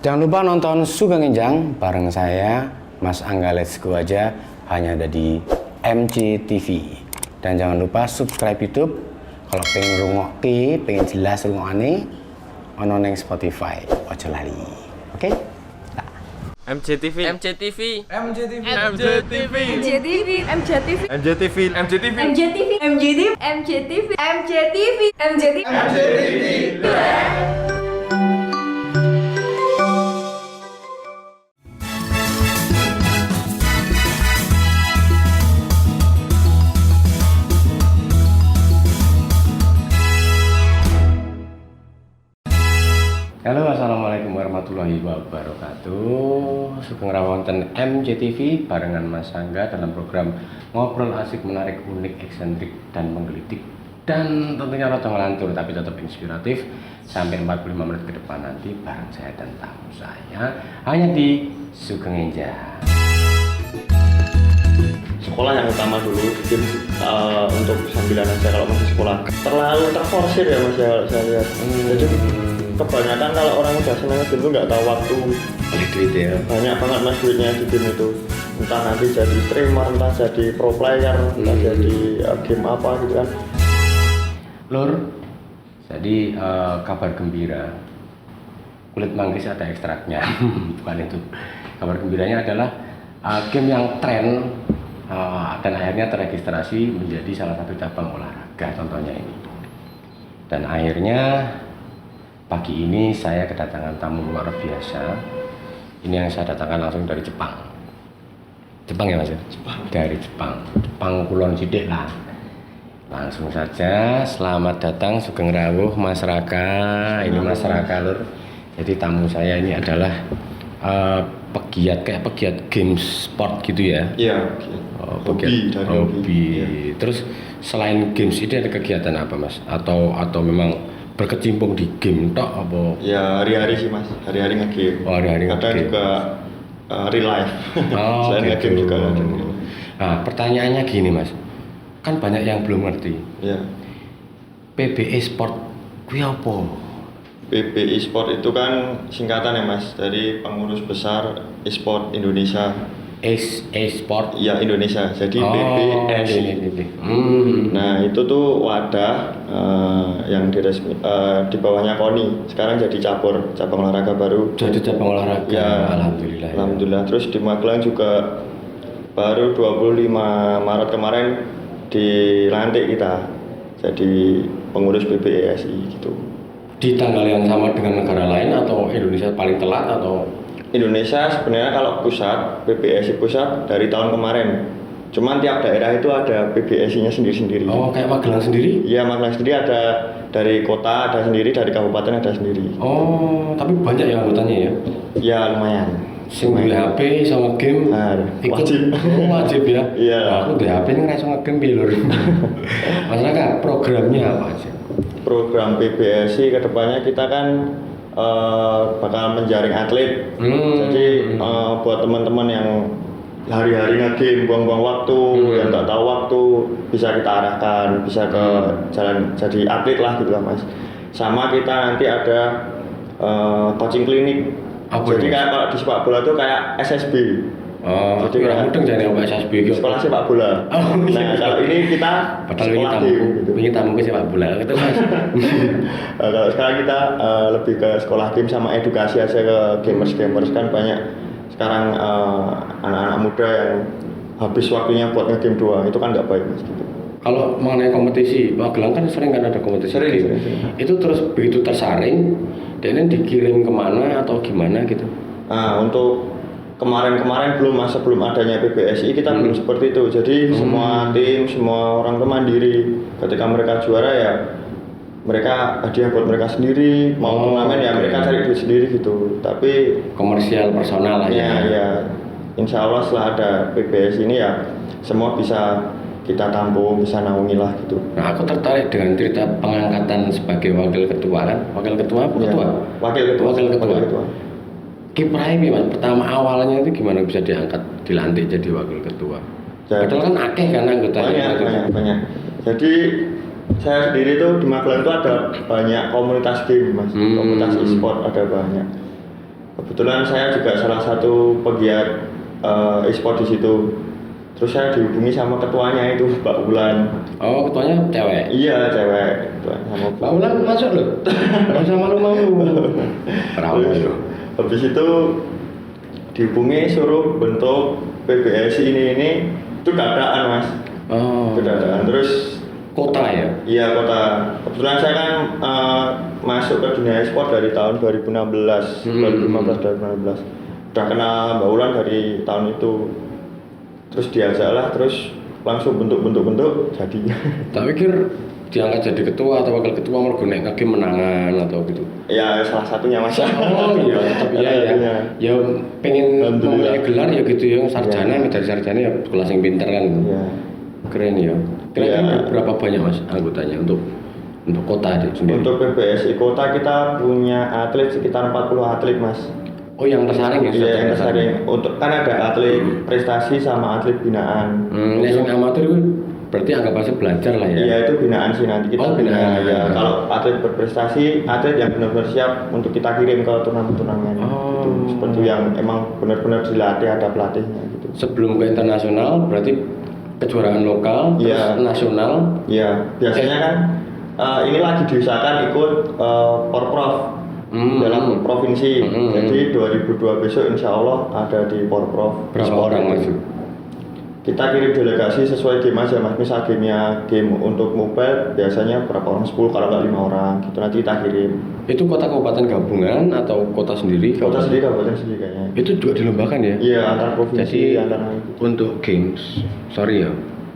Jangan lupa nonton Sugeng Enjang bareng saya, Mas Angga Let's Go aja, hanya ada di MCTV. Dan jangan lupa subscribe YouTube kalau pengen rungokke, pengen jelas rungokane, ono neng Spotify, ojo lali. Oke? Nah. MCTV MCTV MCTV MCTV MJTV MJTV MCTV MJTV MJTV MJTV MJTV MJTV Halo, assalamualaikum warahmatullahi wabarakatuh. Sugeng rawonten MCTV barengan Mas Angga dalam program ngobrol asik, menarik, unik, eksentrik dan menggelitik, dan tentunya rada ngelantur tapi tetap inspiratif sampai 45 menit ke depan nanti bareng saya dan tamu saya hanya di Sugeng Enjang. Sekolah yang utama dulu bikin untuk sambilan aja kalau masih sekolah. Terlalu terforsir ya Mas ya, saya lihat. Jadi kebanyakan kalau orang udah senang game itu nggak tahu waktu. Beli duit ya. Banyak banget Mas duitnya di game itu. Entah nanti jadi streamer, entah jadi pro player, entah jadi game apa gitu kan. Lur, jadi kabar gembira. Kulit manggis ada ekstraknya. Bukan itu. Kabar gembiranya adalah game yang tren dan akhirnya terregistrasi menjadi salah satu cabang olahraga, contohnya ini. Dan akhirnya pagi ini saya kedatangan tamu luar biasa. Ini yang saya datangkan langsung dari Jepang. Jepang ya Mas? Jepang. Dari Jepang. Jepang kulon sidik lah. Langsung saja, selamat datang Sugeng rawuh Mas Raka. Ini Mas Raka lur. Jadi tamu saya ini adalah pegiat games sport gitu ya? Iya. Hobi. Ya. Terus selain games itu ada kegiatan apa Mas? Atau memang berkecimpung di game tok apa? Ya hari-hari sih Mas, hari-hari nge-game. Oh, hari-hari kadang nge-game. juga real life. Oh, selain gitu. nge-game juga ada. Nah, pertanyaannya gini Mas. Kan banyak yang belum ngerti. Ya. PBE Sport kuwi apa? PBI Sport itu kan singkatan ya Mas, dari Pengurus Besar E-Sport Indonesia. E-Sport. Ya Indonesia, jadi PBSI. PBSI. Nah itu tuh wadah yang di bawahnya KONI. Sekarang jadi cabang olahraga baru. Jadi cabang olahraga. Ya, Alhamdulillah. Alhamdulillah. Terus di Magelang juga baru 25 Maret kemarin dilantik kita jadi pengurus PBSI gitu. Di tanggal yang sama dengan negara lain atau Indonesia paling telat atau? Indonesia sebenarnya kalau pusat, PBSI pusat dari tahun kemarin. Cuman tiap daerah itu ada PBSI-nya sendiri-sendiri. Oh, kayak Magelang sendiri? Iya, Magelang sendiri ada dari kota ada sendiri, dari kabupaten ada sendiri. Oh, tapi banyak ya anggotanya ya? Ya lumayan. Sing duwe HP sama game ikut. wajib. Oh, wajib ya? Iya. Nah, aku duwe HP ini ngerasa ngegame piye lur. Mas Raka, programnya apa aja? Program PBSI kedepannya kita kan bakal menjaring atlet. Jadi buat teman-teman yang hari-hari nge-game buang-buang waktu, yang nggak tahu waktu, bisa kita arahkan, bisa ke jalan jadi atlet lah gitu lah Mas. Sama kita nanti ada coaching klinik. Jadi kayak kalau di sepak bola tuh kayak SSB. Oh, jadi orang mudeng jadi apa SSB gitu. Sekolah sepak bola. Oh, nah, kalau ini kita padahal ini sekolah tamu, game gitu. ini tamu ke sepak bola gitu Mas. Kalau sekarang kita lebih ke sekolah game sama edukasi aja ke gamers kan banyak sekarang anak-anak muda yang habis waktunya buat nge-game doang, itu kan nggak baik Mas gitu. Kalau mengenai kompetisi, Magelang kan sering kan ada kompetisi game. Sering. Itu terus begitu tersaring, dan ini dikirim kemana atau gimana gitu? Nah, untuk kemarin belum Mas, sebelum adanya PBSI kita belum seperti itu. Jadi semua tim, semua orang tuh mandiri. Ketika mereka juara ya mereka hadiah buat mereka sendiri, mau turnamen ya mereka cari duit sendiri gitu. Tapi komersial personal lah ya. Ya, insya Allah setelah ada PBSI ini ya semua bisa kita tampung, bisa naungi lah gitu. Nah, aku tertarik dengan cerita pengangkatan sebagai wakil ketua kan? Wakil ketua apa ketua? Wakil ketua. Kiprahnya Mas, pertama awalnya itu gimana bisa dilantik jadi wakil ketua? Padahal kan akeh kan anggotanya. Banyak. Jadi saya sendiri tuh di Magelang tuh ada banyak komunitas game Mas, komunitas e-sport ada banyak. Kebetulan saya juga salah satu pegiat e-sport di situ. Terus saya dihubungi sama ketuanya itu Mbak Ulan. Oh, ketuanya cewek. Iya cewek. Ketuanya sama Mbak Ulan masuk loh. Gak usah malu-malu. Perawan Terus, loh. habis itu dihubungi suruh bentuk PBSI ini itu dadaan mas. Oh. Itu dadaan. Terus Kota ya? iya kota. Kebetulan saya kan masuk ke dunia e-sport dari tahun 2016, 2015. Udah kenal Mbak Ulan dari tahun itu. Terus diajak lah, terus langsung bentuk jadi. Tak pikir diangkat jadi ketua atau wakil ketua mau nek kaki menangan atau gitu. Ya salah satunya mas. Oh iya, tetap iya ya. Ya pengen Alhamdulillah. memulai gelar ya gitu ya, sarjana, medali sarjana ya kelas yang pintar kan. Iya. Keren ya. Kira-kira Iya. berapa banyak mas anggotanya untuk kota sendiri? Untuk PBSI kota kita punya atlet sekitar 40 atlet mas. Oh yang tersaring ya? Iya yang tersaring. Untuk kan ada atlet prestasi sama atlet binaan. Nek sing amatir itu berarti anggap aja belajar lah ya. Iya itu binaan sih nanti kita Oh, binaan. ya. Kalau atlet berprestasi, atlet yang benar-benar siap untuk kita kirim ke turnamen-turnamen. Oh. Itu seperti yang emang benar-benar dilatih ada pelatihnya gitu. Sebelum ke internasional berarti kejuaraan lokal, Iya. terus nasional. Iya biasanya kan ini lagi diusahakan ikut Porprov dalam provinsi. Jadi 2002 besok insya Allah ada di Porprov. Berapa orang maju? Kita kirim delegasi sesuai game aja mas. Misal game untuk mobile biasanya berapa orang 10 kalau nggak 5 orang gitu nanti kita kirim. Itu kota kabupaten gabungan atau kota sendiri? Kota sendiri kabupaten sendiri kayaknya. Itu juga dilombakan ya? Iya antar provinsi Jadi antar. untuk games, sorry ya,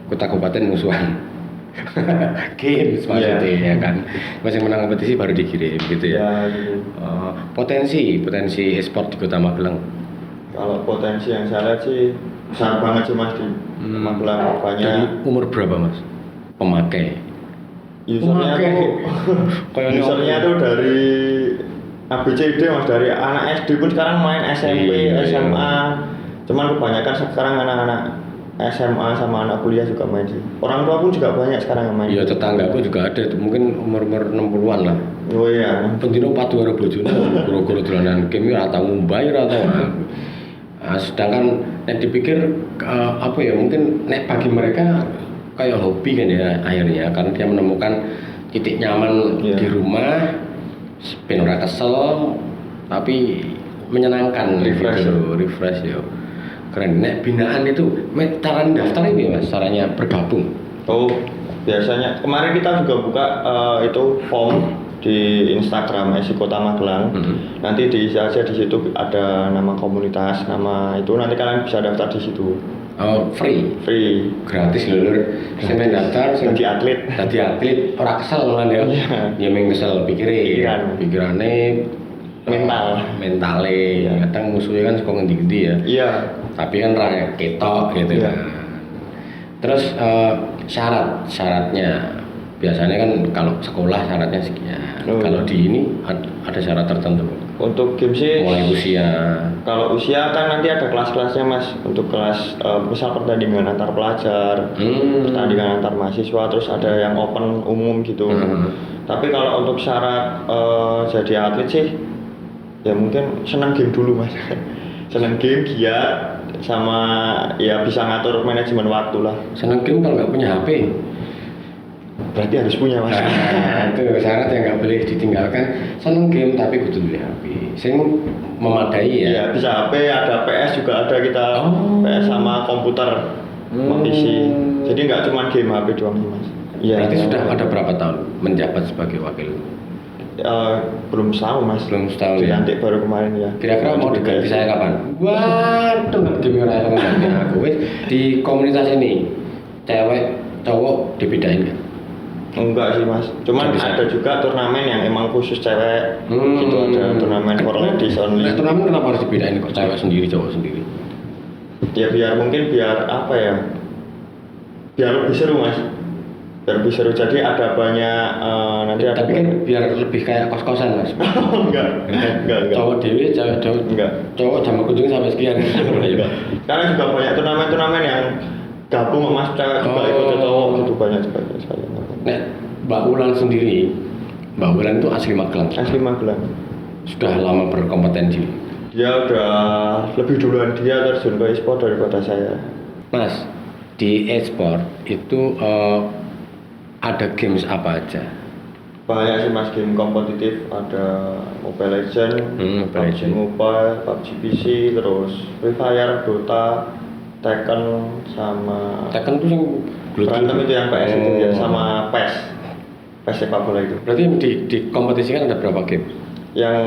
kota kabupaten musuhan. Games maksudnya ya kan. Masih menang kompetisi baru dikirim gitu ya. Ya gitu. Potensi e-sport di Kota Magelang. Kalau potensi yang saya lihat sih besar banget sih mas di Magelang Dari banyak. umur berapa mas? Pemakai. Usernya Kayak usernya tuh dari ABCD mas, dari anak SD pun sekarang main SMP, Iya. SMA. Cuman kebanyakan sekarang anak-anak SMA sama anak kuliah juga main sih. Orang tua pun juga banyak sekarang yang main. Iya tetanggaku juga ada tuh, mungkin umur 60-an lah. Oh iya. Pentino patu karo bojone goro-goro dolanan game ya atau ngumbai atau sedangkan nek dipikir apa ya mungkin nek bagi mereka kayak hobi kan ya akhirnya karena dia menemukan titik nyaman Iya. di rumah ben ora kesel tapi menyenangkan Refresh. gitu, refresh ya. Keren. Nek binaan itu cara daftar ini mas, caranya bergabung. Oh biasanya kemarin kita juga buka itu form di Instagram SI Kota Magelang. Nanti diisi aja di situ ada nama komunitas, nama itu nanti kalian bisa daftar di situ. Oh, free. Free. Gratis lho lur. Sing main daftar sing Jadi atlet. dadi atlet ora kesel kan ya. Ya mung kesel pikirane mentale. Kadang musuhnya kan suka ngendi-ngendi ya. Iya. Tapi kan ra ketok gitu Iya. kan. Terus syaratnya biasanya kan kalau sekolah syaratnya sekian. Oh. Kalau di ini ada syarat tertentu. Untuk game sih Mulai usia. kalau usia kan nanti ada kelas-kelasnya mas. Untuk kelas misal pertandingan antar pelajar, pertandingan antar mahasiswa, terus ada yang open umum gitu. Tapi kalau untuk syarat jadi atlet sih ya mungkin senang game dulu mas. Senang game giat sama ya bisa ngatur manajemen waktu lah. Seneng game kalau nggak punya HP. Berarti harus punya mas. Nah, itu syarat yang nggak boleh ditinggalkan. Seneng game tapi kudu duwe HP. Sing memadai ya. Iya bisa HP, ada PS juga ada kita. Oh. PS sama komputer, sama PC. Jadi nggak cuma game HP doang sih mas. Iya. Berarti sudah ada berapa tahun menjabat sebagai wakil? Belum setahun mas. Belum setahun ya? Dilantik baru kemarin ya. Kira-kira mau diganti saya kapan? Waduh, nggak dimirahin sama ganti aku. Wes, di komunitas ini cewek cowok dibedain kan? Enggak sih mas. Cuman Bisa. ada juga turnamen yang emang khusus cewek. Gitu ada turnamen for ladies only. Nah, turnamen kenapa harus dibedain kok cewek sendiri cowok sendiri? Ya biar apa ya? Biar lebih seru mas. Biar lebih seru. Jadi ada banyak nanti ada. Tapi kan biar lebih kayak kos-kosan mas. enggak. Cowok dewi, cewek cowok. Enggak. Cowok jam kunjung sampai sekian. Karena juga banyak turnamen-turnamen yang gabung sama mas cewek juga ikut cowok gitu banyak sekali. Nek Mbak Ulan sendiri, Mbak Ulan itu asli Magelang. Asli Magelang. Sudah lama berkompetensi Di Dia udah lebih duluan dia terjun ke e-sport daripada saya. Mas, di e-sport itu ada games apa aja? Banyak sih mas, game kompetitif, ada Mobile Legends, Mobile PUBG Legends. Mobile, PUBG PC, terus Free Fire, Dota, Tekken, sama Tekken tuh yang berantem itu yang PS itu ya, Oh. sama PES sepak bola itu. Berarti di kompetisi kan ada berapa game? Yang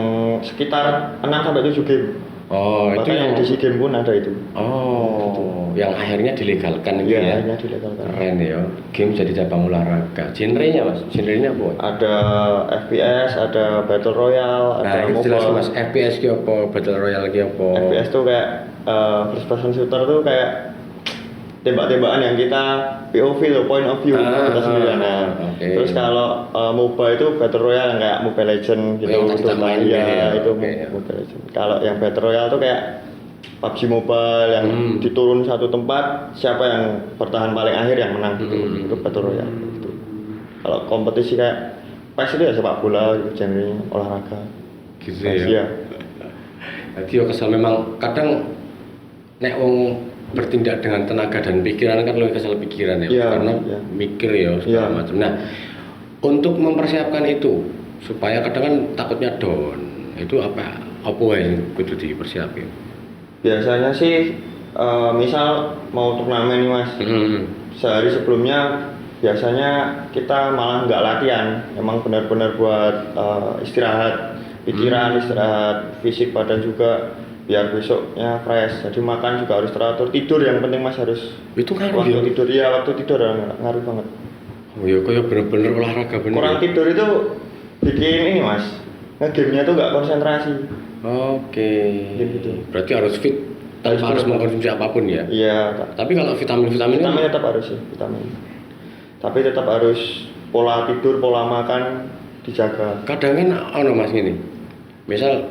sekitar 6-7 game. Oh, itu Bahkan yang di SEA Games pun ada itu. Oh, yang akhirnya dilegalkan itu Iya, ya. akhirnya dilegalkan. Keren ya. Game jadi cabang olahraga. Genrenya Mas, genrenya apa? Ada FPS, ada Battle Royale, Nah, ada itu jelas mobile. Mas. FPS ki apa? Battle Royale ki apa? FPS tuh kayak first person shooter tuh kayak tembak-tembakan yang kita POV loh, point of view kita sendiri. Nah, oke. terus kalau MOBA itu Battle Royale yang kayak Mobile Legends gitu, yang tadi Dota, main ya, ya, itu oke. Mobile Legends. Kalau yang Battle Royale tuh kayak PUBG Mobile yang diturun satu tempat, siapa yang bertahan paling akhir yang menang gitu. Itu Battle Royale gitu. Kalau kompetisi kayak PES itu ya sepak bola gitu, genre olahraga. Gitu PES, ya. ya. Jadi yo kesel memang kadang nek wong bertindak dengan tenaga dan pikiran kan lebih kesel pikiran ya, Iya, karena iya. mikir ya segala Iya. macam. Nah, untuk mempersiapkan itu supaya kadang kan takutnya down, itu apa yang kudu dipersiapin? Biasanya sih misal mau turnamen nih mas, sehari sebelumnya biasanya kita malah nggak latihan, emang benar-benar buat istirahat pikiran, istirahat fisik badan juga biar besoknya fresh. Jadi makan juga harus teratur, tidur yang penting mas harus Itu ngaruh waktu ya? tidur, iya waktu tidur ngaruh banget. Oh ya kayak bener-bener olahraga bener. Kurang ya? tidur itu bikin ini mas, nge-game-nya tuh nggak konsentrasi. Oke. Gitu. Berarti harus fit tanpa harus mengkonsumsi apapun ya. Iya, Tapi kalau vitamin-vitamin kan vitamin tetap harus sih, vitamin. Tapi tetap harus pola tidur, pola makan dijaga. kadang kan ono Mas gini. Misal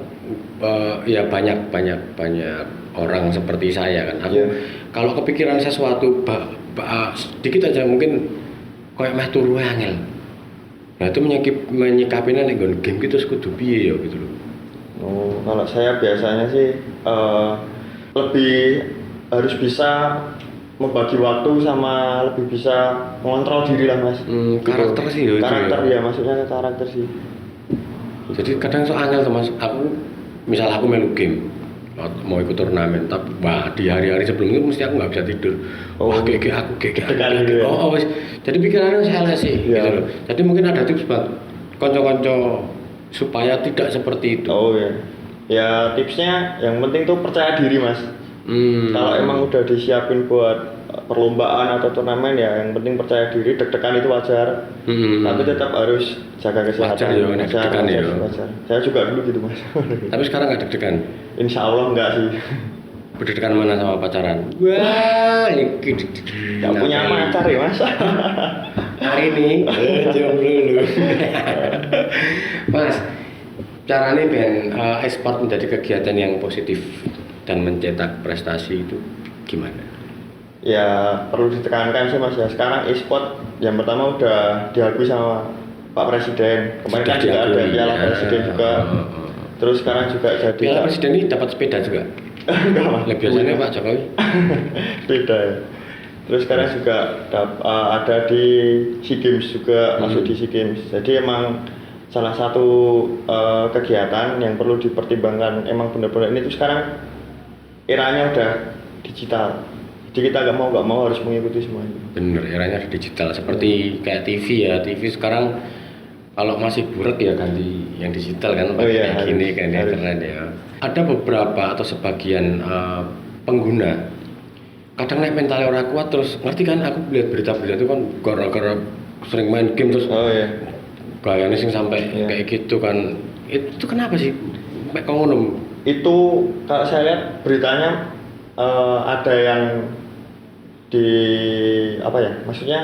ya banyak orang seperti saya kan. Aku Iya. kalau kepikiran sesuatu sedikit aja mungkin kayak meh turu angel. Nah itu menyikapinya nek nggon game gitu kudu piye ya gitu loh. Oh, kalau saya biasanya sih lebih harus bisa membagi waktu sama lebih bisa mengontrol diri lah mas. Karakter sih ya itu Karakter ya. ya, maksudnya karakter sih. Jadi kadang so angel tuh Mas. Misal aku melu game mau ikut turnamen, tapi di hari-hari sebelumnya mesti aku nggak bisa tidur. Wah, kayak Deg-degan gitu ya. wis. Jadi pikirannya saya sih Iya. gitu loh. Jadi mungkin ada tips buat konco-konco supaya tidak seperti itu. Oh ya. Ya tipsnya yang penting tuh percaya diri mas. Kalau emang udah disiapin buat perlombaan atau turnamen ya yang penting percaya diri, deg-degan itu wajar. Tapi tetap harus jaga kesehatan. Wajar ya, nek deg-degan ya. wajar. Saya juga dulu gitu mas. Tapi sekarang nggak deg-degan. Insya Allah enggak sih. Berdeg-degan mana sama pacaran? Wah, ini Gak punya pacar ya mas. hari ini jomblo lu. Mas, caranya ben e-sport menjadi kegiatan yang positif dan mencetak prestasi itu gimana? Ya perlu ditekankan sih mas ya. Sekarang e-sport yang pertama udah diakui sama Pak Presiden. Kemarin kan juga ada Piala Presiden juga. Terus sekarang juga jadi Piala Presiden ini dapat sepeda juga. enggak mas. Lebih biasanya Pak Jokowi. Beda ya. Terus sekarang juga ada di SEA Games juga, masuk di SEA Games. Jadi emang salah satu kegiatan yang perlu dipertimbangkan, emang benar-benar ini tuh sekarang eranya udah digital. Jadi kita nggak mau harus mengikuti semuanya. Bener, eranya digital seperti kayak TV ya. TV sekarang kalau masih burak ya ganti yang digital kan, Oh iya, kayak gini harus, kan ya, harus. keren ya. Ada beberapa atau sebagian pengguna kadang naik mentalnya orang kuat terus ngerti kan, aku lihat berita-berita itu kan gara-gara sering main game terus Oh iya. gayanya sing sampai Iya. kayak gitu kan. Itu kenapa sih? Kayak ngono. Itu kalau saya lihat beritanya ada yang di apa ya, maksudnya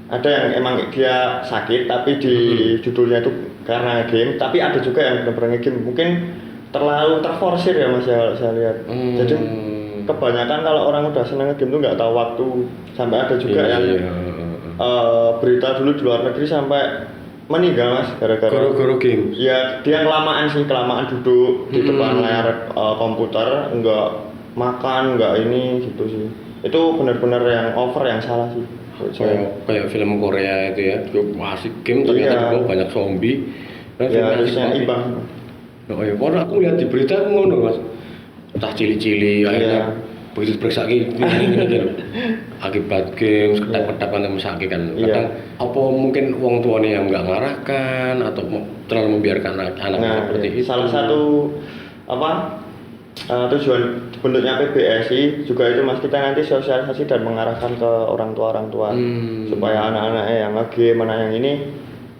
ada yang emang dia sakit tapi di judulnya itu karena game, tapi ada juga yang benar-benar game mungkin terlalu terforsir ya mas ya, saya lihat. Jadi kebanyakan kalau orang udah seneng game tuh nggak tahu waktu, sampai ada juga yang berita dulu di luar negeri sampai meninggal mas gara-gara Goro-goro game. ya dia kelamaan duduk di depan layar komputer, nggak makan, nggak ini gitu sih. Itu benar-benar yang over, yang salah sih. Kayak film Korea itu ya, asik game ternyata Iya. banyak zombie. Ya harusnya imbang. Oh ya, karena aku lihat di berita aku ngono mas, entah cili-cili akhirnya begitu periksa gitu, akibat games kedap-kedap kan mesake kan. Kadang apa mungkin wong tuanya yang nggak ngarahkan atau terlalu membiarkan anak seperti itu. Salah satu tujuan bentuknya PBSI juga itu mas, kita nanti sosialisasi dan mengarahkan ke orang tua supaya anak-anaknya yang nge-game, anak yang ini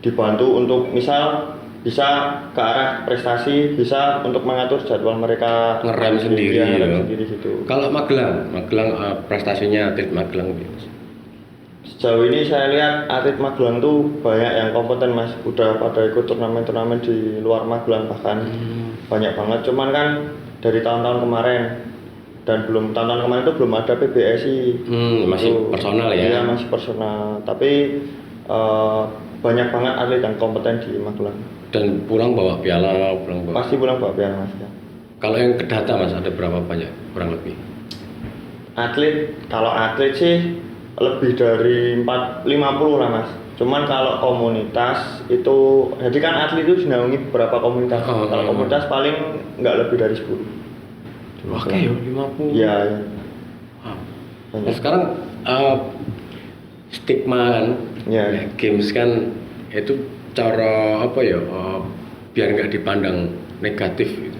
dibantu untuk misal bisa ke arah prestasi, bisa untuk mengatur jadwal mereka Ngerem sendiri, ya. sendiri gitu. Kalau Magelang prestasinya atlet Magelang Sejauh ini saya lihat atlet Magelang tuh banyak yang kompeten mas, udah pada ikut turnamen-turnamen di luar Magelang bahkan banyak banget. Cuman kan dari tahun-tahun kemarin dan tahun-tahun kemarin itu belum ada PBSI. Masih personal ya? Iya masih personal, tapi banyak banget atlet yang kompeten di Magelang. Dan pulang bawa piala, Pasti pulang bawa piala mas ya. Kalau yang ke data mas ada berapa banyak kurang lebih? Kalau atlet sih lebih dari 50 lah mas. Cuman kalau komunitas itu, jadi kan atlet itu dinaungi beberapa komunitas. Kalau komunitas paling nggak lebih dari 10. Oke, 50. Iya. Nah, sekarang stigma kan, games kan itu cara apa ya, biar nggak dipandang negatif gitu.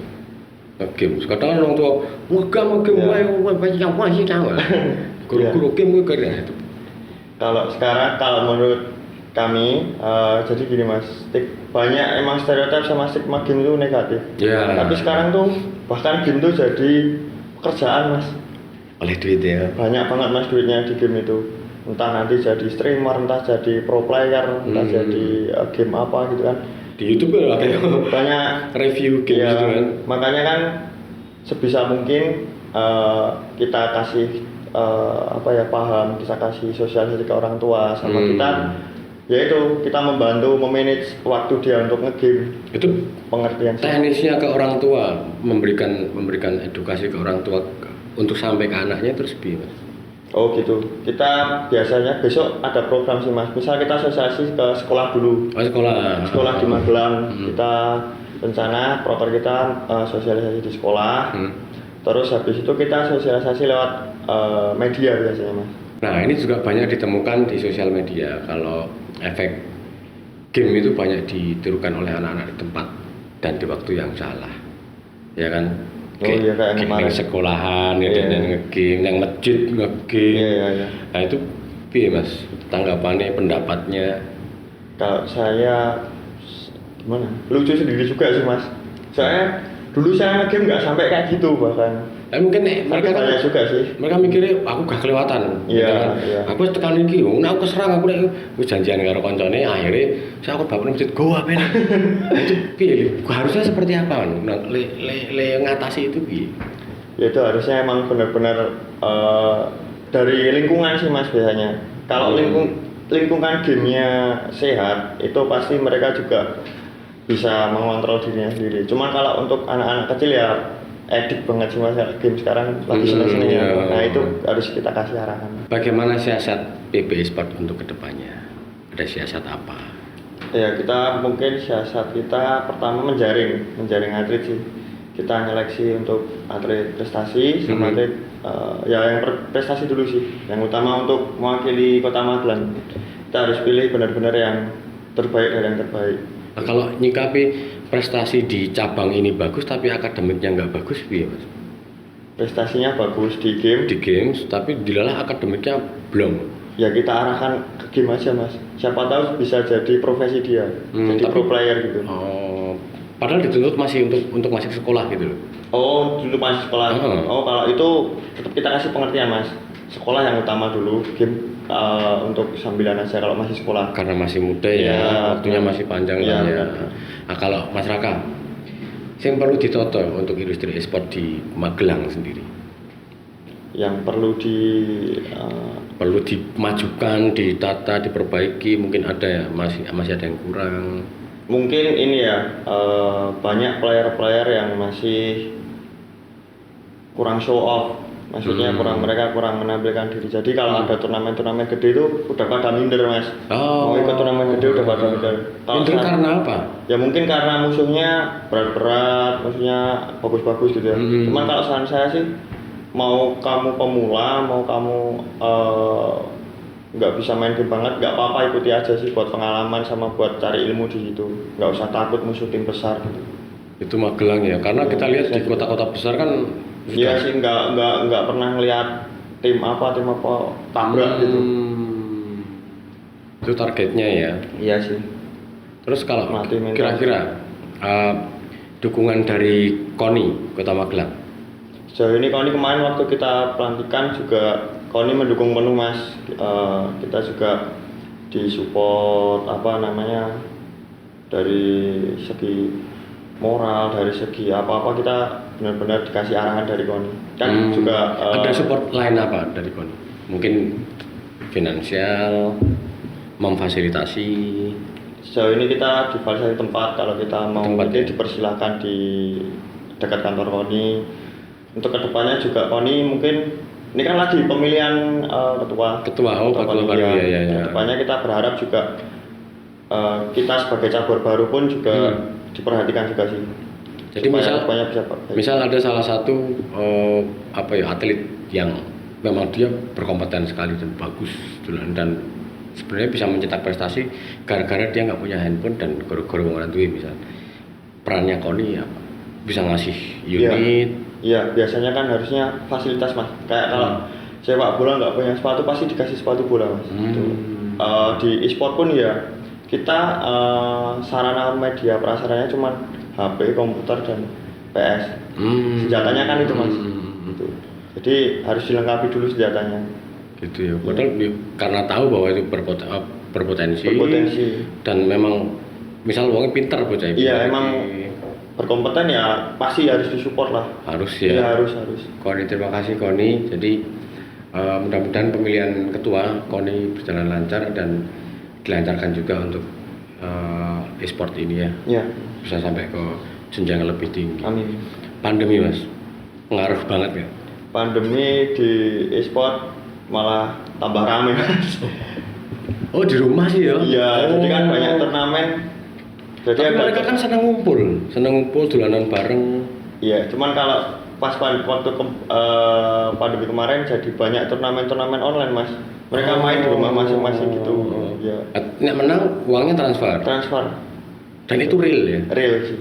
Games. Kadang orang tua ngegame yang masih tahu. Guru-guru game itu karena itu. Kalau menurut kami, jadi gini mas, banyak emang stereotip sama stigma game itu negatif. Yeah. Tapi sekarang tuh bahkan game tuh jadi pekerjaan mas. Oleh duit ya. Banyak banget mas duitnya di game itu. Entah nanti jadi streamer, entah jadi pro player, entah jadi game apa gitu kan. Di YouTube kan ada banyak review game gitu kan. Makanya kan sebisa mungkin kita kasih paham, kita kasih sosialisasi ke orang tua sama kita, yaitu kita membantu memanage waktu dia untuk nge-game. Itu pengertian teknisnya ke orang tua, memberikan edukasi ke orang tua untuk sampai ke anaknya terus gimana? Oh gitu. Kita biasanya besok ada program sih mas. Misal kita sosialisasi ke sekolah dulu. Oh, sekolah di Magelang. Kita rencana proper kita sosialisasi di sekolah. Terus habis itu kita sosialisasi lewat media biasanya mas. Nah ini juga banyak ditemukan di sosial media kalau efek game itu banyak ditirukan oleh anak-anak di tempat dan di waktu yang salah, ya kan? Kayak kemarin sekolahan, yang nge-game, yang masjid nge-game. Iya. Nah itu piye mas, tanggapannya, pendapatnya? Kalau saya gimana? Lucu sendiri juga sih mas. Saya dulu saya nge-game nggak sampai kayak gitu bahkan. Mungkin mereka kan juga sih. Mereka mikirnya aku gak kelewatan. Iya. Aku tekan iki, aku keserang aku janjian karo koncone, akhirnya saya aku bapak masjid goa apa itu piye? Harusnya seperti apa? Le ngatasi itu piye? Ya itu harusnya emang benar-benar dari lingkungan sih mas biasanya. Kalau lingkungan gamenya sehat, itu pasti mereka juga bisa mengontrol dirinya sendiri. Cuma kalau untuk anak-anak kecil ya edik banget sih mas, game sekarang lagi seneng-senengnya. Nah itu harus kita kasih arahan. Bagaimana siasat PB Sport untuk kedepannya? Ada siasat apa? Ya kita mungkin siasat kita pertama menjaring atlet sih. Kita nyeleksi untuk atlet prestasi sama atlet yang prestasi dulu sih. Yang utama untuk mewakili Kota Magelang. Kita harus pilih benar-benar yang terbaik dari yang terbaik. Nah, kalau nyikapi prestasi di cabang ini bagus tapi akademiknya nggak bagus, piye mas? Prestasinya bagus di games, tapi dilalah akademiknya belum. Ya kita arahkan ke game aja mas. Siapa tahu bisa jadi profesi dia, jadi pro player gitu. Oh, padahal dituntut masih untuk masih sekolah gitu loh. Oh, dulu masih sekolah. Oh, kalau itu tetap kita kasih pengertian mas. Sekolah yang utama dulu, game untuk sambilan aja kalau masih sekolah. Karena masih muda ya, waktunya masih panjang ya. Nah kalau masyarakat, yang perlu ditoto untuk industri e-sport di Magelang sendiri? yang perlu Perlu dimajukan, ditata, diperbaiki, mungkin ada ya, masih ada yang kurang. mungkin ini ya, banyak player-player yang masih kurang show off, maksudnya mereka kurang menampilkan diri. Jadi kalau ada turnamen-turnamen gede itu udah pada minder mas. Mau ikut turnamen gede udah pada minder. Minder karena apa? Ya mungkin karena musuhnya berat-berat, musuhnya bagus-bagus gitu ya. Cuman kalau saran saya sih, mau kamu pemula, mau kamu nggak bisa main game banget, nggak apa-apa, ikuti aja sih buat pengalaman sama buat cari ilmu di situ. Nggak usah takut musuh tim besar gitu. Itu Magelang ya, karena kita lihat di kota-kota besar kan. Iya sih, nggak pernah ngeliat tim apa tabrak gitu. Itu targetnya ya. Iya sih. Terus kalau Mati mental. kira-kira dukungan dari KONI Kota Magelang. Sejauh ini KONI kemarin waktu kita pelantikan juga KONI mendukung penuh mas. Kita juga disupport dari segi moral, dari segi apa-apa kita benar-benar dikasih arahan dari KONI. Kan juga ada support lain apa dari KONI? Mungkin finansial, memfasilitasi. Sejauh ini kita difasilitasi tempat, kalau kita mau meeting dipersilahkan di dekat kantor KONI. Untuk kedepannya juga KONI mungkin ini kan lagi pemilihan ketua baru ya. Kedepannya kita berharap juga kita sebagai cabur baru pun juga diperhatikan juga sih. Jadi misal ada salah satu atlet yang memang dia berkompeten sekali dan bagus dan sebenarnya bisa mencetak prestasi gara-gara dia nggak punya handphone dan goro-goro orang tua misal. Perannya KONI ya bisa ngasih unit. Iya, biasanya kan harusnya fasilitas mas. Kayak kalau sepak bola nggak punya sepatu pasti dikasih sepatu bola mas. Gitu. Di e-sport pun ya kita sarana media prasarannya cuma HP, komputer dan PS. Senjatanya kan itu mas. Gitu. Jadi harus dilengkapi dulu senjatanya. Gitu ya. Padahal karena tahu bahwa itu berpotensi. Dan memang misal uangnya pintar bocah itu. Iya emang berkompeten ya pasti harus disupport lah. Harus ya. Iya harus. KONI, terima kasih KONI. Jadi mudah-mudahan pemilihan ketua KONI berjalan lancar dan dilancarkan juga untuk e-sport ini ya. Iya. Bisa sampai ke jenjang yang lebih tinggi. Amin. Pandemi mas, pengaruh banget ya. Pandemi di e-sport malah tambah rame mas. Oh di rumah sih ya? Iya, jadi kan banyak turnamen. Jadi tapi mereka kan senang ngumpul, dolanan bareng. Iya, cuman kalau pas waktu pandemi kemarin jadi banyak turnamen online mas. Mereka main di rumah masing-masing gitu. Iya. Nek menang uangnya transfer. Dan itu real ya? Real sih.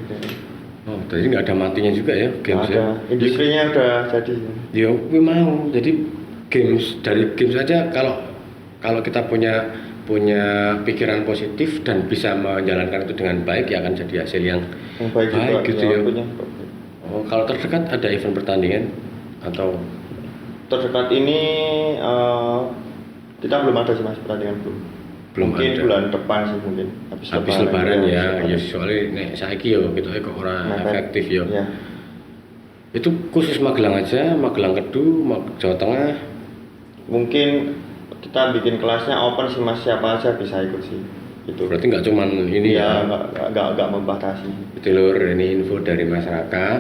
Oh, jadi nggak ada matinya juga ya games ya? Industrinya udah jadi. Ya, mau. Jadi dari games aja kalau kita punya pikiran positif dan bisa menjalankan itu dengan baik ya akan jadi hasil yang baik juga, gitu ya. Oh, kalau terdekat ada event pertandingan atau terdekat ini kita belum ada sih mas pertandingan mungkin ada. Bulan depan sih mungkin habis lebaran ya soalnya nek saiki yo kita kok ora efektif yo. Ya. Itu khusus Magelang aja, Magelang Kedu, Jawa Tengah. Mungkin kita bikin kelasnya open sih mas, siapa aja bisa ikut sih. Itu. Berarti nggak cuman ini ya? Nggak membatasi. Itu lur, ini info dari masyarakat.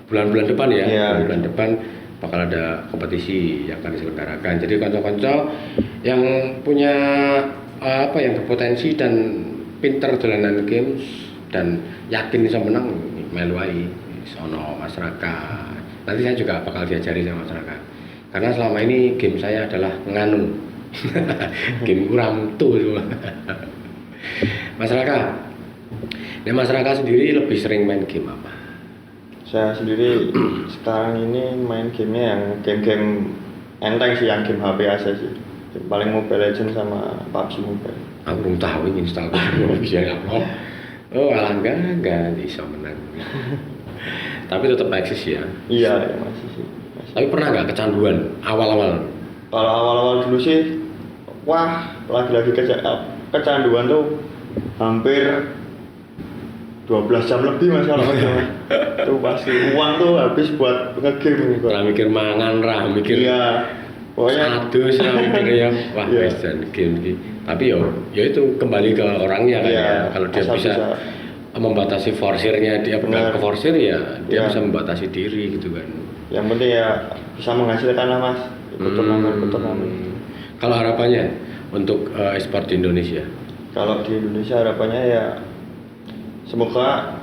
Bulan-bulan depan ya, bulan depan bakal ada kompetisi yang akan diselenggarakan. Jadi kanca-kanca yang punya yang berpotensi dan pinter dolanan games dan yakin bisa menang melu ae sono masyarakat. Nanti saya juga bakal diajari sama masyarakat. Karena selama ini game saya adalah nganu. Game kurang tuh semua. Masyarakat sendiri lebih sering main game apa? Saya sendiri sekarang ini main gamenya yang game-game enteng sih, yang game HP aja sih. Paling Mobile Legends sama PUBG Mobile. Aku belum tahu ini install biar apa. Oh alangkah bisa menang. Tapi tetap eksis ya. Iya masih sih. Tapi pernah nggak kecanduan awal-awal? Kalau awal-awal dulu sih, lagi-lagi kecanduan tuh hampir 12 jam lebih mas kalau ngegame. Itu pasti uang tuh habis buat ngegame Ra mikir mangan, ra mikir iya pokoknya adus, ra mikir ya wah Iya. wis jan game iki. Tapi ya itu kembali ke orangnya kan Iya, ya. Kalau dia asal bisa membatasi forsirnya, dia Benar. bukan ke forsir ya dia Iya. bisa membatasi diri gitu kan. yang penting ya bisa menghasilkan lah mas ikut turnamen. Kalau harapannya untuk e-sport di Indonesia, Kalau di Indonesia harapannya ya semoga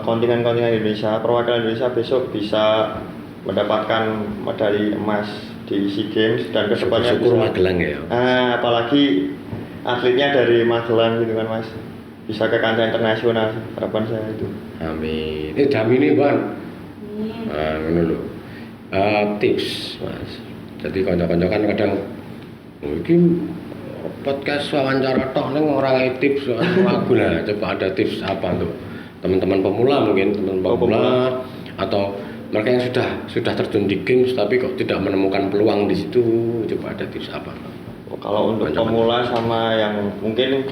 kontingen-kontingen Indonesia, perwakilan Indonesia besok bisa mendapatkan medali emas di SEA Games dan kedepannya syukur bisa. Magelang ya. Apalagi atletnya dari Magelang gitu kan mas, bisa ke kancah internasional harapan saya itu. Amin. Ini jam ini Bang. Ngono lho. Tips Mas. Jadi kanca-kanca kan kadang iki podcast wawancara tok ning ora ngai tips soal lagu lah. Coba ada tips apa untuk teman-teman pemula mungkin, teman-teman pemula atau mereka yang sudah terjun di games tapi kok tidak menemukan peluang di situ, coba ada tips apa? Kalau untuk Kanca-kanca. pemula sama yang mungkin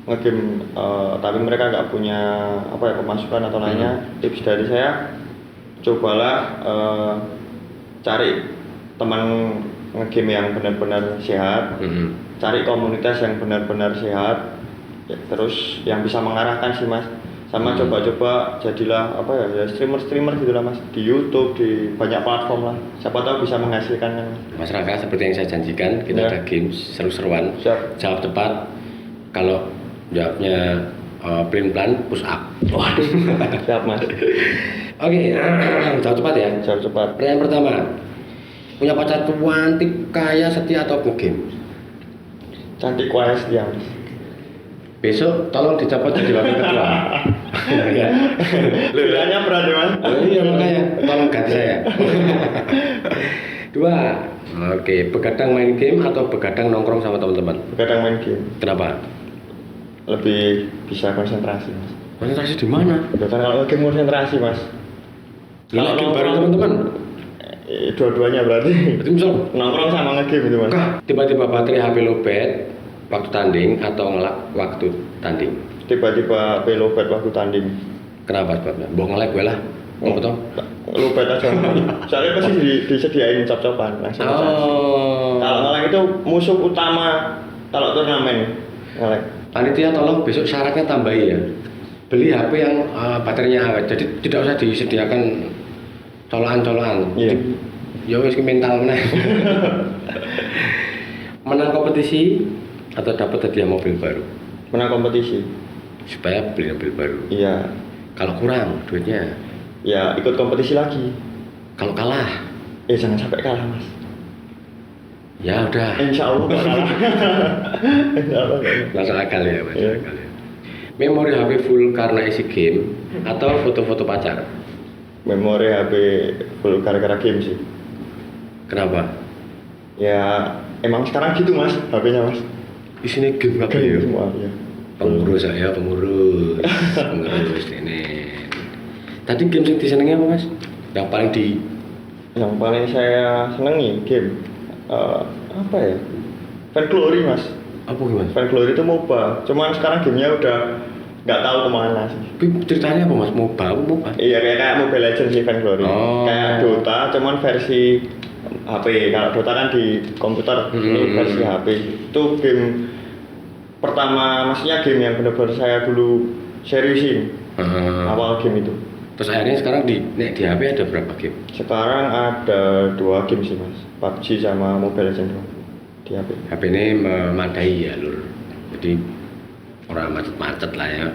ngegame tapi mereka nggak punya apa ya pemasukan atau lainnya, tips dari saya cobalah cari teman ngegame yang benar-benar sehat, cari komunitas yang benar-benar sehat, ya, terus yang bisa mengarahkan sih mas, sama coba-coba jadilah apa ya streamer gitulah mas di YouTube, di banyak platform lah, siapa tahu bisa menghasilkan kan. Mas Raka, seperti yang saya janjikan, kita Ya. ada games seru-seruan. Siap. Jawab tepat. Kalau jawabnya plain plan push up. Waduh, siap mas, Oke, jawab cepat ya. jawab cepat. Pertanyaan pertama, punya pacar cantik, kaya, setia atau game? Cantik kuas dia mas. Besok tolong dicopot jadi wakil ketua. Ya. Pilihannya berat ya mas. Iya makanya tolong ganti saya. Dua, oke, begadang main game atau begadang nongkrong sama teman-teman? Kadang main game Kenapa? lebih bisa konsentrasi mas. Konsentrasi di mana? Ya kan kalau game konsentrasi mas. Kalau nongkrong- bareng teman-teman. Dua-duanya berarti. Berarti misal, Nongkrong sama ngegame itu mas. kah tiba-tiba baterai HP lowbat waktu tanding atau ngelak waktu tanding? Tiba-tiba pelobat waktu tanding. Kenapa sebabnya? Mbok ngelak gue lah. Mau betul? Lupa aja. Soalnya pasti disediain cop-copan langsung. Oh. Kalau ngelek itu musuh utama kalau turnamen ngelek. Panitia tolong besok syaratnya tambahi ya. Beli HP yang baterainya awet. Jadi tidak usah disediakan colokan-colokan. Iya. Ya wis ki mental meneh. Menang kompetisi atau dapat hadiah mobil baru Menang kompetisi. supaya beli mobil baru. Iya. Kalau kurang duitnya, Ya ikut kompetisi lagi. kalau kalah Jangan sampai kalah mas. ya udah. Insya Allah nggak kalah. Insya Allah nggak kalah. Masuk akal ya, masuk Iya. akal ya. Memori HP full karena isi game atau foto-foto pacar? Memori HP full gara-gara game sih. Kenapa? Ya emang sekarang gitu mas HP-nya mas. Isinya game apa Game ya? semua ya. Pengurus saya, pengurus ini. Tadi game yang disenengi apa mas? Yang paling di Yang paling saya senangi game apa ya? Fan Glory mas. apa gimana? Fan Glory itu MOBA. Cuman sekarang gamenya udah nggak tahu kemana sih. Ceritanya apa mas? MOBA? Iya kayak Mobile Legends sih Fan Glory. Oh. Kayak Dota, cuman versi HP. Kalau Dota kan di komputer, ini versi HP. Itu game pertama, maksudnya game yang benar-benar saya dulu seriusin awal game itu. Terus akhirnya sekarang di HP ada berapa game? Sekarang ada 2 game sih mas, PUBG sama Mobile Legends di HP. HP ini memadai ya lur. Jadi orang macet-macet lah ya.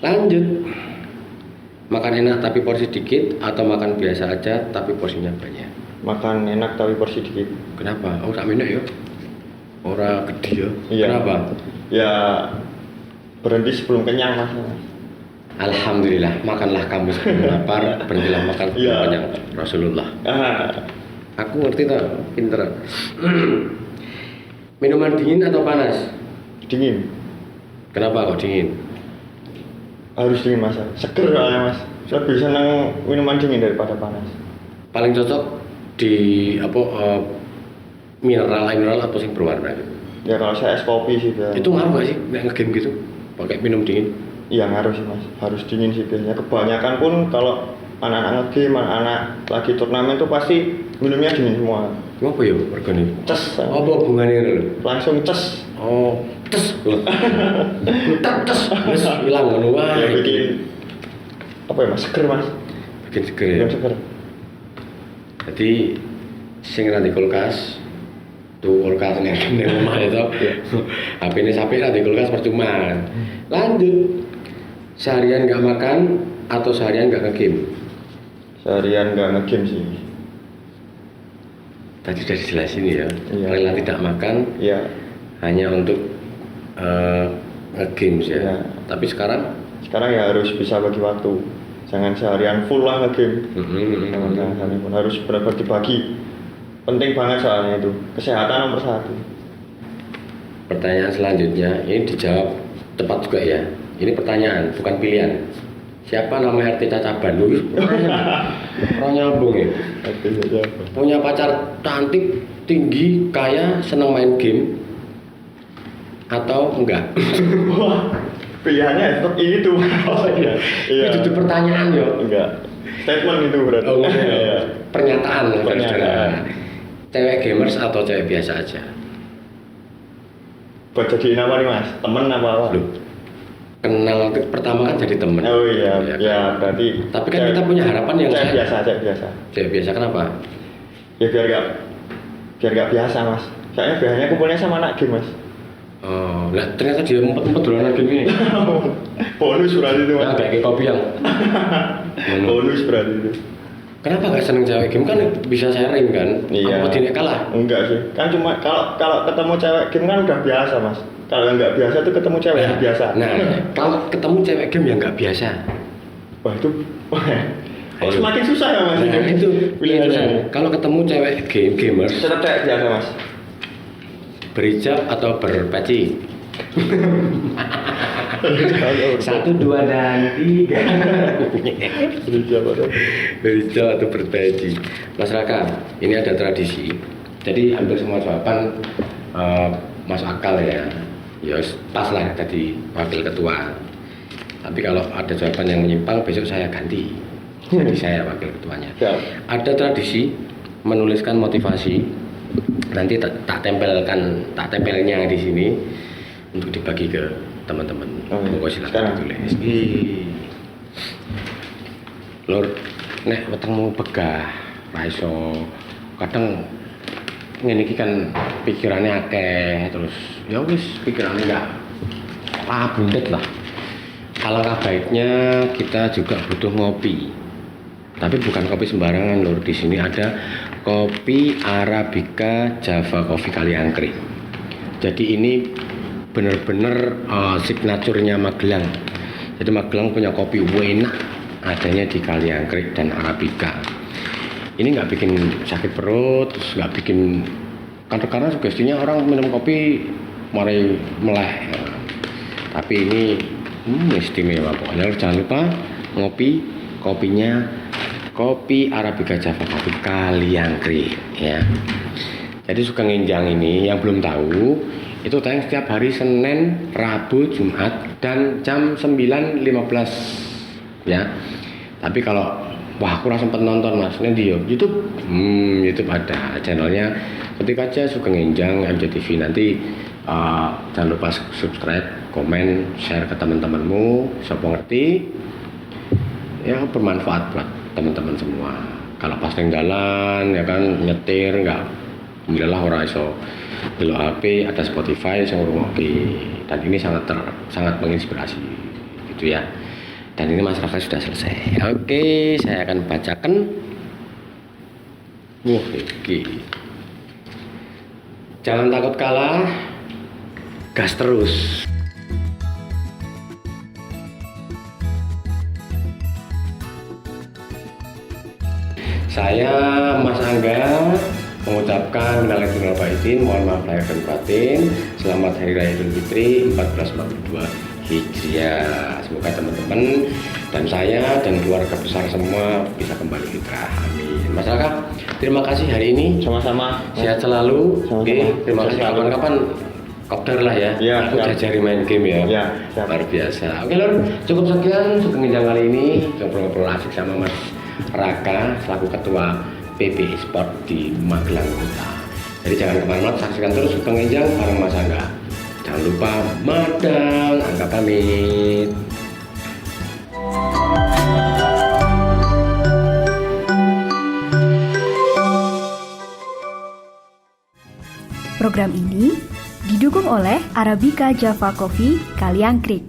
Lanjut. Makan enak tapi porsi dikit atau makan biasa aja tapi porsinya banyak? Makan enak tapi porsi dikit. Kenapa? Oh tak minyak ya? Orang gede ya? Iya. Kenapa? Ya berhenti sebelum kenyang mas. Alhamdulillah, makanlah kamu sebelum lapar, berhentilah makan sebelum Iya. kenyang. Rasulullah. Ah, Aku ngerti tak? Pinter. Minuman dingin atau panas? dingin. Kenapa kok dingin? Harus dingin mas. Seger soalnya mas. Lebih senang minuman dingin daripada panas. Paling cocok di apa mineral atau sing berwarna gitu. Ya kalau saya es kopi sih ya. Itu ngaruh gak sih nek ngegame gitu? Pakai minum dingin? Iya ngaruh sih mas, harus dingin sih biasanya. Kebanyakan pun kalau anak-anak game, anak-anak lagi turnamen tuh pasti minumnya dingin semua. Apa ya regane? Ces, Apa hubungannya lho? langsung ces. Oh, tes. Tes. Wis ilang ngono Ya wae. bikin apa ya mas, seger mas, Bikin seger ya. bikin seger. Jadi sing nanti kulkas tuh kulkas nih rumah itu HP ini sampai nanti kulkas percuma. Lanjut, seharian nggak makan atau seharian nggak nge-game? Seharian nggak nge-game sih. Tadi sudah dijelasin ya, Iya. rela tidak makan Iya. hanya untuk nge-games ya. Iya. Tapi sekarang Sekarang ya harus bisa bagi waktu. Jangan seharian full lah nge-game. Jangan seharian full, harus benar-benar dibagi. Penting banget soalnya itu. Kesehatan nomor 1. pertanyaan selanjutnya ini dijawab tepat juga ya. Ini pertanyaan bukan pilihan. Siapa nama RT Cacaban? Lu orang nyambung ya. Punya pacar cantik, tinggi, kaya, senang main game atau enggak? Wah, pilihannya tetap ini tuh. Oh iya. Itu tuh pertanyaan yo. Enggak. Statement itu berarti. Oh, Iya. Pernyataan. Pernyataan. Cewek gamers atau cewek biasa aja? Buat jadiin apa nih mas? Temen apa? Loh, kenal pertama kan jadi temen. Oh iya, Ya kan? ya berarti. Tapi kan kita punya harapan yang cewek saya- biasa, cewek biasa. Cewek biasa kenapa? Ya biar gak biasa mas. Soalnya biasanya kumpulnya sama anak game mas. Oh, lah ternyata dia empet-empet duluan lagi ini. Bonus berarti itu Nah, mas. kayak kopi yang. Bonus berarti itu. Kenapa nggak seneng cewek game kan bisa sharing kan? Iya. Apa tidak kalah? Enggak sih. Kan cuma kalau ketemu cewek game kan udah biasa mas. Kalau nggak biasa tuh ketemu cewek yang biasa. Nah, kalau ketemu cewek game yang nggak biasa. Wah itu. Ayo. Semakin susah ya mas. Nah, itu pilihannya. itu. Kalau ketemu cewek gamers Tetap cewek biasa mas. berhijab atau berpeci? 1, 2, dan 3. Berhijab atau berpeci? Mas Raka, ini ada tradisi. Jadi hampir semua jawaban masuk akal ya. Ya pas lah tadi wakil ketua. Tapi kalau ada jawaban yang menyimpang besok saya ganti. Jadi saya wakil ketuanya. Siap. Ada tradisi menuliskan motivasi. Nanti tak tempelnya di sini untuk dibagi ke teman-teman. Oh, iya. Monggo silakan Sekarang. tulis. Lur, nek wetengmu begah, ra iso. Kadang ngene iki kan pikirannya akeh terus ya wis pikirannya enggak bundet lah. Alangkah baiknya kita juga butuh ngopi. Tapi bukan kopi sembarangan lur. Di sini ada kopi Arabica Java Coffee Kaliangkri. Jadi ini bener-bener signaturenya Magelang. Jadi Magelang punya kopi enak, adanya di Kaliangkri dan Arabica. Ini nggak bikin sakit perut, terus nggak bikin karena sugestinya orang minum kopi mulai meleh. Tapi ini istimewa pokoknya. Jangan lupa ngopi, kopinya kopi Arabica Java Coffee Kaliangkri ya. Jadi suka nginjang ini yang belum tahu itu tayang setiap hari Senin, Rabu, Jumat dan jam 9.15 ya. Tapi kalau wah aku sempat nonton mas, ini di YouTube, YouTube ada channelnya. Ketik aja suka nginjang MJTV nanti. Jangan lupa subscribe, komen, share ke teman-temanmu, siapa ngerti ya bermanfaat buat teman-teman semua. Kalau pas neng jalan ya kan nyetir nggak, alhamdulillah ora iso delok HP, ada Spotify yang ngrungokke. Dan ini sangat menginspirasi gitu ya. Dan ini masyarakat sudah selesai. Oke, saya akan bacakan. Iki. Jangan takut kalah, gas terus. Saya Mas Angga mengucapkan minal aidin wal faizin, mohon maaf lahir dan batin. Selamat Hari Raya Idul Fitri 1442 Hijriah. Semoga teman-teman dan saya dan keluarga besar semua bisa kembali fitrah. Amin. Mas Raka, terima kasih hari ini. Sama-sama. Sehat selalu. Sama-sama. Oke, terima kasih. Kapan-kapan kopdar lah ya. Iya, Aku siap. diajari main game ya. Iya, siap. Luar biasa. Oke Lur, cukup sekian Sugeng Enjang kali ini. Ngobrol-ngobrol asik sama Mas Raka selaku ketua PB Sport di Magelang Kota. Jadi jangan kemana-mana, saksikan terus Sugeng Enjang bareng Mas Angga. Jangan lupa Madang, Angga pamit. Program ini didukung oleh Arabica Java Coffee Kaliangkrik.